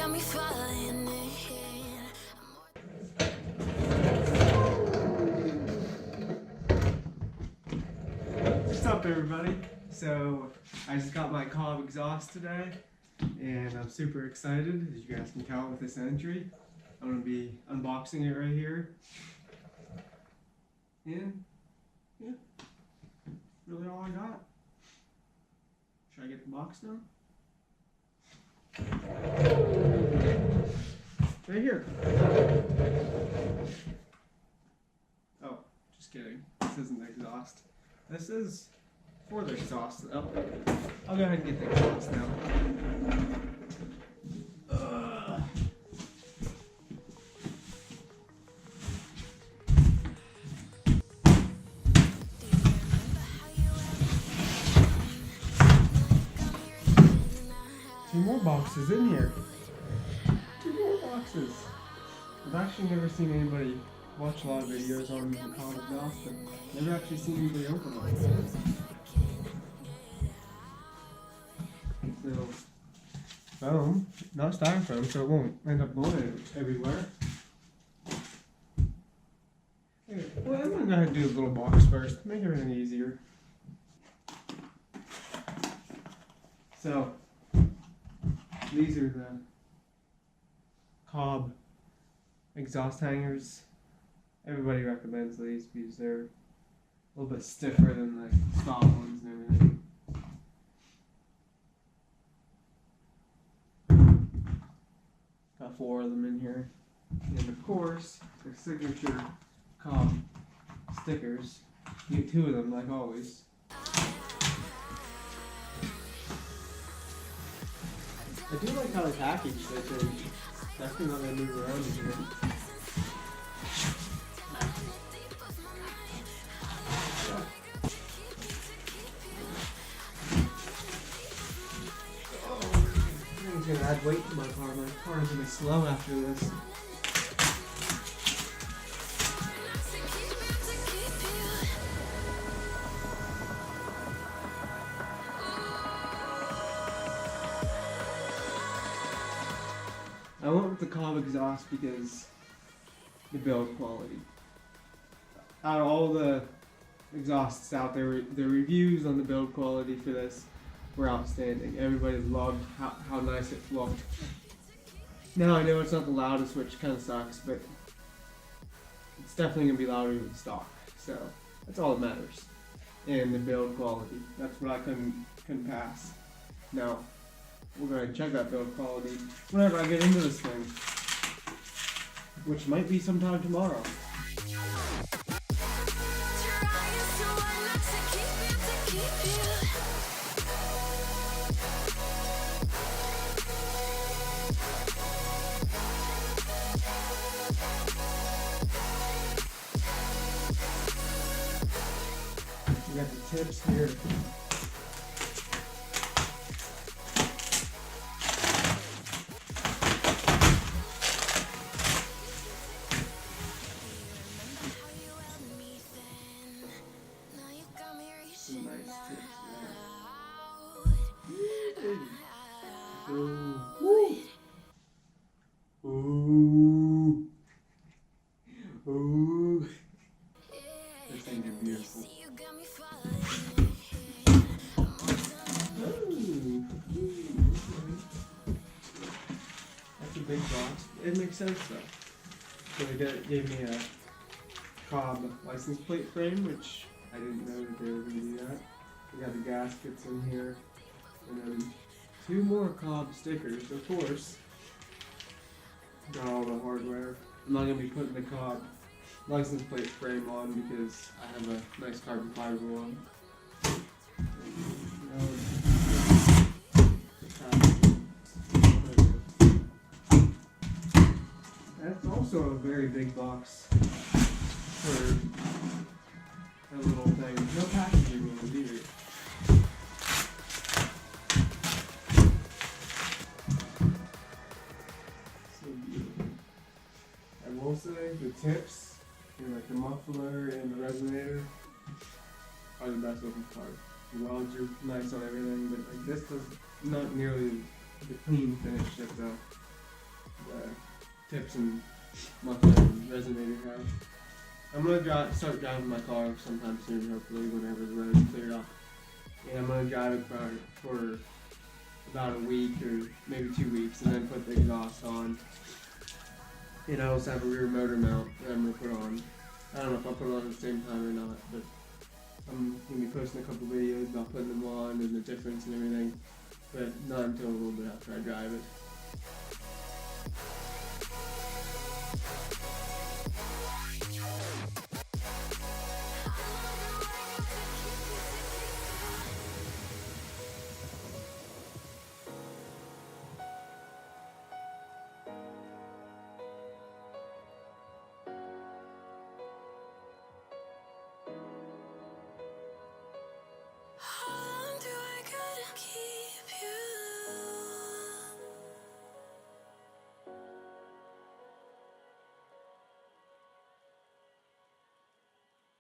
got me falling in. What's up, everybody? So I just got my COBB exhaust today, and I'm super excited, as you guys can tell with this entry. I'm going to be unboxing it right here. And yeah, really all I got. Should I get the box now? Right here. Oh, just kidding. This isn't the exhaust. This is for the exhaust. Oh, I'll go ahead and get the exhaust now. Two more boxes in here. Two more boxes. I've actually never seen anybody watch a lot of videos on the COBB exhaust, but never actually seen anybody open one. So, foam, not styrofoam, so it won't end up blowing everywhere. Well, I'm gonna go ahead and do a little box first, make everything easier. So, these are the COBB exhaust hangers. Everybody recommends these because they're a little bit stiffer than the stock ones and everything. Got 4 of them in here. And of course, their signature COBB stickers. You get 2 of them like always. I do like how they're packaged. They're definitely not going to move around in here. I'm going to add weight to my car. My car is going to be slow after this. I went with the COBB exhaust because the build quality. Out of all the exhausts out there, the reviews on the build quality for this were outstanding. Everybody loved how nice it looked. Now I know it's not the loudest, which kind of sucks, but it's definitely going to be louder than stock. So that's all that matters. And the build quality. That's what I couldn't pass. Now, we're going to check that build quality whenever I get into this thing, which might be sometime tomorrow. We got the tips here. Some nice tips there. Ooh. Ooh. Ooh. Those things are beautiful. That's a big box. It makes sense though. So they gave me a COBB license plate frame, which I didn't know that they were going to do that. We got the gaskets in here, and then 2 more COBB stickers, of course. Got all the hardware. I'm not going to be putting the COBB license plate frame on because I have a nice carbon fiber one. That's also a very big box for a little thing. No packaging rules either. So beautiful. I will say the tips, like the muffler and the resonator, are the best looking part. The welds are nice on everything, but like this does not nearly the clean finish that the tips and muffler and resonator have. I'm gonna start driving my car sometime soon, hopefully whenever the road's cleared up. And I'm gonna drive it for about a week or maybe 2 weeks, and then put the exhaust on. And I also have a rear motor mount that I'm gonna put on. I don't know if I'll put it on at the same time or not, but I'm gonna be posting a couple videos about putting them on and the difference and everything, but not until a little bit after I drive it.